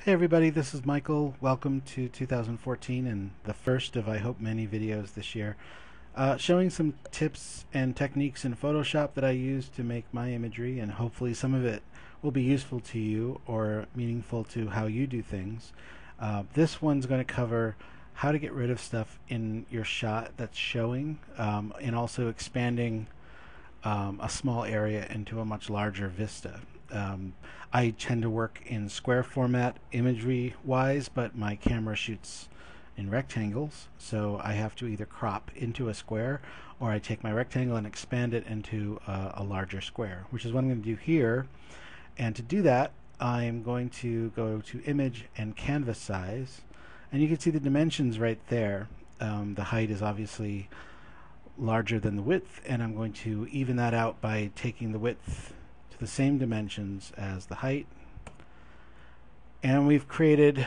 Hey everybody, this is Michael. Welcome to 2014 and the first of, I hope, many videos this year. Showing some tips and techniques in Photoshop that I use to make my imagery, and hopefully some of it will be useful to you or meaningful to how you do things. This one's going to cover how to get rid of stuff in your shot that's showing, and also expanding a small area into a much larger vista. I tend to work in square format imagery wise, but my camera shoots in rectangles, so I have to either crop into a square or I take my rectangle and expand it into a larger square, which is what I'm going to do here. And to do that, I'm going to go to Image and Canvas Size, and you can see the dimensions right there. The height is obviously larger than the width, and I'm going to even that out by taking the width to the same dimensions as the height. And we've created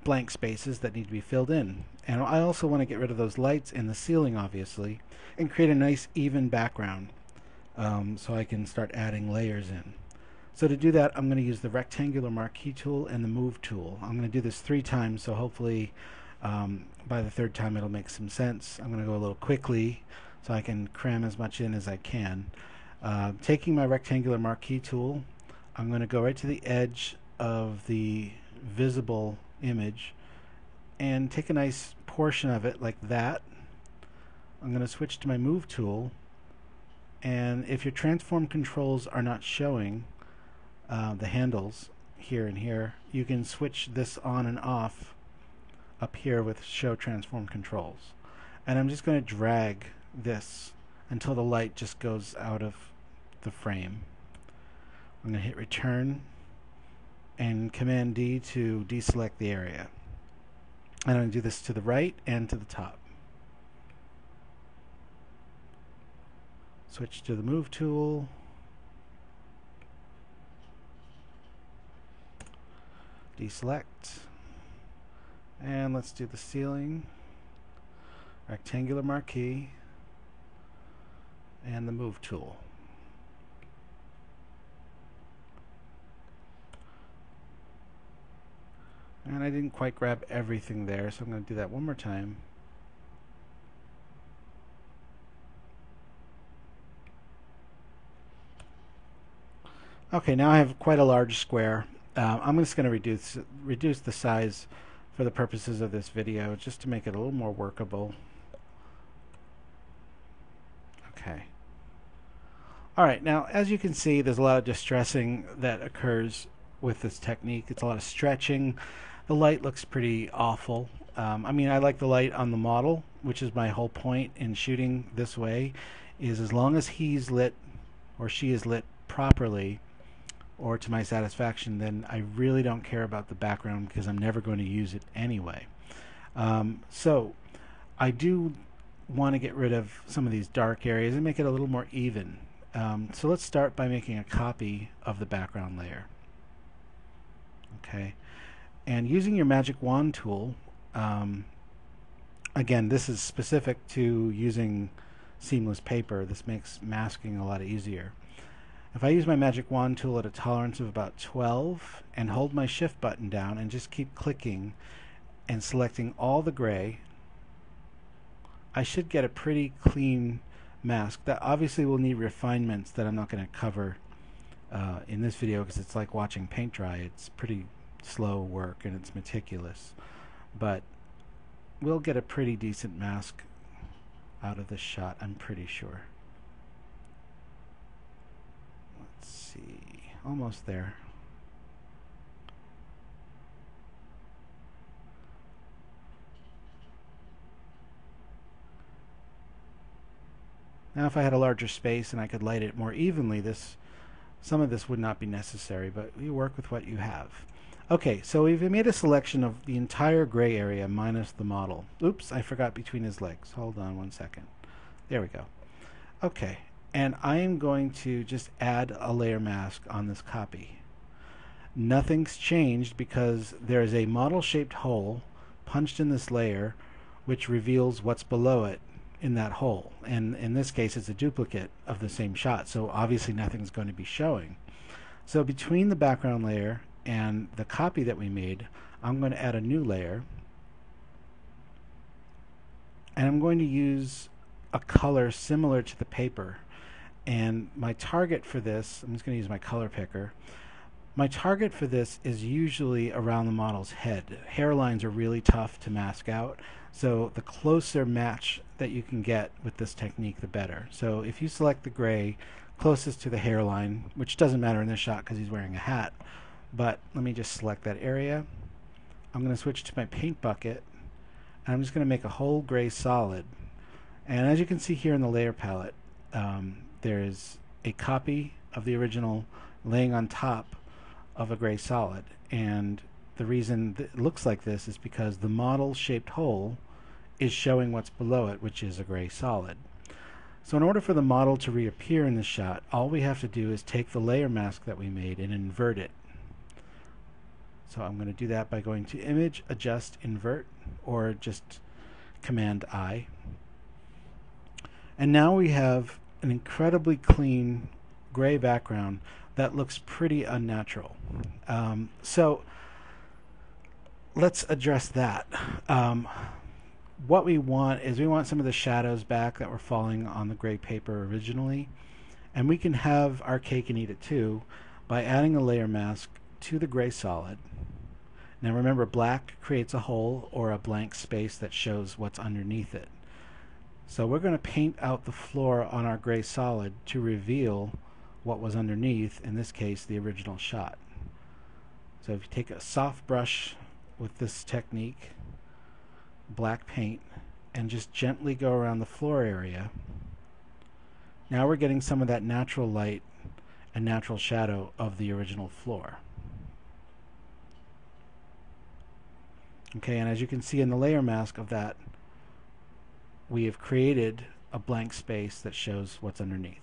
blank spaces that need to be filled in. And I also want to get rid of those lights in the ceiling, obviously, and create a nice even background so I can start adding layers in. So to do that, I'm going to use the rectangular marquee tool and the move tool. I'm going to do this 3 times, so hopefully by the 3rd time it'll make some sense. I'm going to go a little quickly so I can cram as much in as I can. Taking my rectangular marquee tool, I'm going to go right to the edge of the visible image and take a nice portion of it like that. I'm going to switch to my move tool, and if your transform controls are not showing, the handles here and here, you can switch this on and off up here with show transform controls. And I'm just going to drag this until the light just goes out of the frame. I'm going to hit return and Command D to deselect the area. And I'm going to do this to the right and to the top. Switch to the move tool. Deselect. And let's do the ceiling. Rectangular marquee. And the move tool. And I didn't quite grab everything there, so I'm going to do that one more time. Okay, now I have quite a large square. I'm just going to reduce the size for the purposes of this video, just to make it a little more workable. Okay. Alright, now as you can see, there's a lot of distressing that occurs with this technique. It's a lot of stretching. The light looks pretty awful. I mean, I like the light on the model, which is my whole point in shooting this way, is as long as he's lit or she is lit properly or to my satisfaction, then I really don't care about the background because I'm never going to use it anyway. So I do want to get rid of some of these dark areas and make it a little more even. So let's start by making a copy of the background layer. Okay, and using your magic wand tool, again, this is specific to using seamless paper. This makes masking a lot easier. If I use my magic wand tool at a tolerance of about 12 and hold my shift button down and just keep clicking and selecting all the gray, I should get a pretty clean mask that obviously will need refinements that I'm not going to cover in this video because it's like watching paint dry. It's pretty slow work and it's meticulous, but we'll get a pretty decent mask out of this shot, I'm pretty sure. Let's see, almost there. Now if I had a larger space and I could light it more evenly, some of this would not be necessary, but we work with what you have. Okay, so we've made a selection of the entire gray area minus the model. Oops, I forgot between his legs. Hold on one second. There we go. Okay, and I am going to just add a layer mask on this copy. Nothing's changed because there is a model-shaped hole punched in this layer which reveals what's below it in that hole, and in this case it's a duplicate of the same shot, so obviously nothing's going to be showing. So between the background layer and the copy that we made, I'm going to add a new layer, and I'm going to use a color similar to the paper. And my target for this, I'm just going to use my color picker. My target for this is usually around the model's head. Hairlines are really tough to mask out, so the closer match that you can get with this technique, the better. So if you select the gray closest to the hairline, which doesn't matter in this shot because he's wearing a hat, but let me just select that area. I'm going to switch to my paint bucket, and I'm just going to make a whole gray solid. And as you can see here in the layer palette, there is a copy of the original laying on top of a gray solid, and the reason it looks like this is because the model shaped hole is showing what's below it, which is a gray solid. So in order for the model to reappear in the shot, all we have to do is take the layer mask that we made and invert it. So I'm going to do that by going to Image, Adjust, Invert, or just Command I. And now we have an incredibly clean gray background that looks pretty unnatural. So let's address that. What we want is we want some of the shadows back that were falling on the gray paper originally, and we can have our cake and eat it too by adding a layer mask to the gray solid. Now remember, black creates a hole or a blank space that shows what's underneath it. So we're going to paint out the floor on our gray solid to reveal what was underneath, in this case the original shot. So if you take a soft brush with this technique, black paint, and just gently go around the floor area, now we're getting some of that natural light and natural shadow of the original floor. Okay, and as you can see in the layer mask of that, we have created a blank space that shows what's underneath.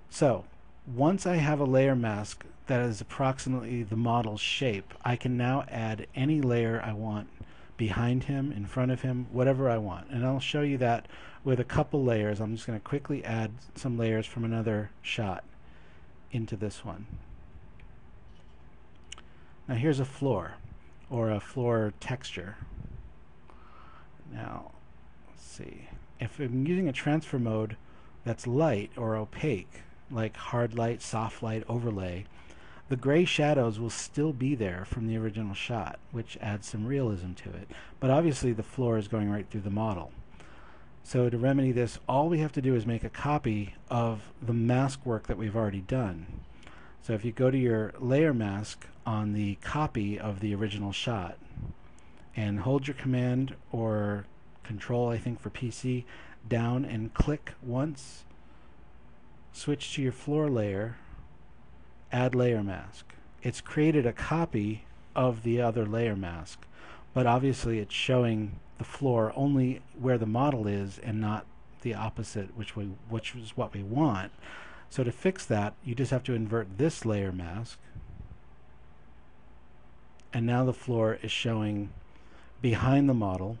So once I have a layer mask that is approximately the model's shape, I can now add any layer I want behind him, in front of him, whatever I want. And I'll show you that with a couple layers. I'm just going to quickly add some layers from another shot into this one. Now here's a floor, or a floor texture. Now let's see. If I'm using a transfer mode that's light or opaque, like hard light, soft light, overlay, the gray shadows will still be there from the original shot, which adds some realism to it. But obviously the floor is going right through the model. So to remedy this, all we have to do is make a copy of the mask work that we've already done. So if you go to your layer mask on the copy of the original shot and hold your Command or Control, I think for PC, down and click once, switch to your floor layer, add layer mask. It's created a copy of the other layer mask, but obviously it's showing the floor only where the model is and not the opposite, which is what we want. So to fix that, you just have to invert this layer mask, and now the floor is showing behind the model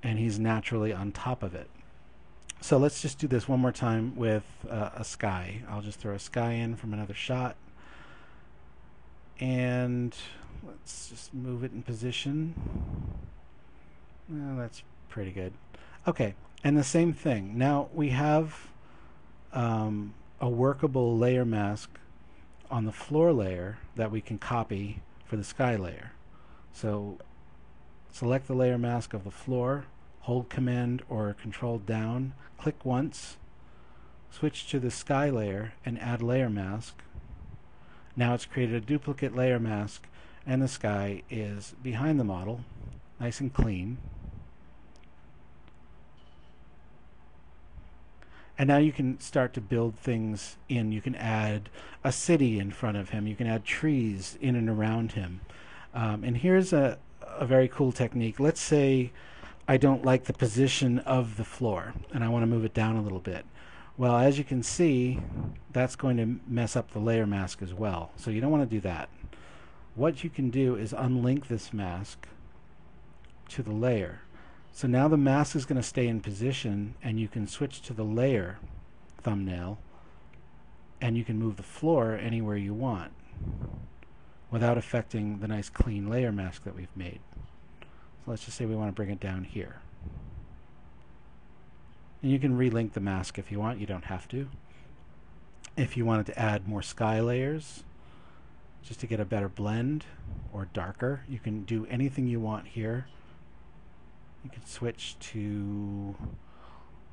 and he's naturally on top of it. So let's just do this one more time with a sky. I'll just throw a sky in from another shot, and let's just move it in position. Well, that's pretty good. Okay, and the same thing. Now we have a workable layer mask on the floor layer that we can copy for the sky layer. So select the layer mask of the floor, hold Command or Control down, click once, switch to the sky layer and add layer mask. Now it's created a duplicate layer mask and the sky is behind the model, nice and clean. And now you can start to build things in. You can add a city in front of him. You can add trees in and around him. And here's a very cool technique. Let's say I don't like the position of the floor and I want to move it down a little bit. Well, as you can see, that's going to mess up the layer mask as well. So you don't want to do that. What you can do is unlink this mask to the layer. So now the mask is going to stay in position, and you can switch to the layer thumbnail and you can move the floor anywhere you want. without affecting the nice clean layer mask that we've made. So let's just say we want to bring it down here. And you can relink the mask if you want, you don't have to. If you wanted to add more sky layers, just to get a better blend, or darker, you can do anything you want here. You can switch to,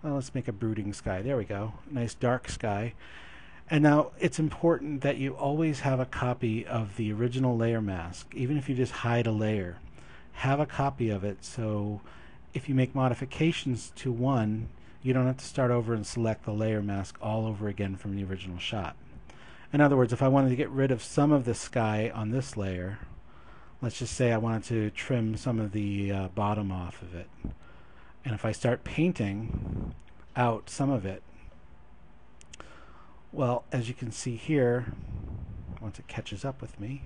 well, let's make a brooding sky. There we go. Nice dark sky. And now it's important that you always have a copy of the original layer mask. Even if you just hide a layer, have a copy of it, so if you make modifications to one, you don't have to start over and select the layer mask all over again from the original shot. In other words, if I wanted to get rid of some of the sky on this layer, let's just say I wanted to trim some of the bottom off of it, and if I start painting out some of it, well, as you can see here, once it catches up with me,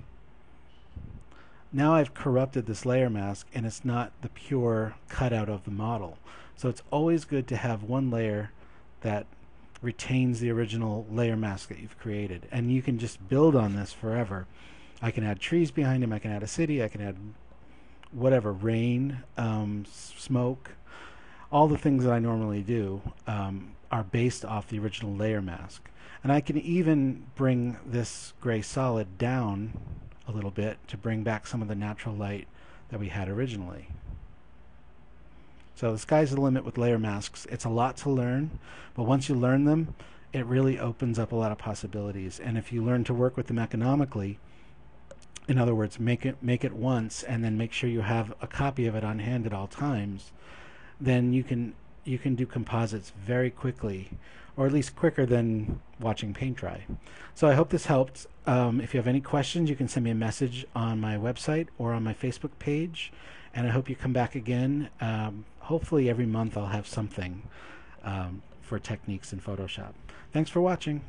now I've corrupted this layer mask and it's not the pure cutout of the model. So it's always good to have one layer that retains the original layer mask that you've created, and you can just build on this forever. I can add trees behind him, I can add a city, I can add whatever, rain, smoke. All the things that I normally do are based off the original layer mask. And I can even bring this gray solid down a little bit to bring back some of the natural light that we had originally. So the sky's the limit with layer masks. It's a lot to learn, but once you learn them, it really opens up a lot of possibilities. And if you learn to work with them economically, in other words, make it once and then make sure you have a copy of it on hand at all times, then you can do composites very quickly, or at least quicker than watching paint dry. So I hope this helped. If you have any questions, you can send me a message on my website or on my Facebook page, and I hope you come back again. Hopefully every month I'll have something for techniques in Photoshop. Thanks for watching.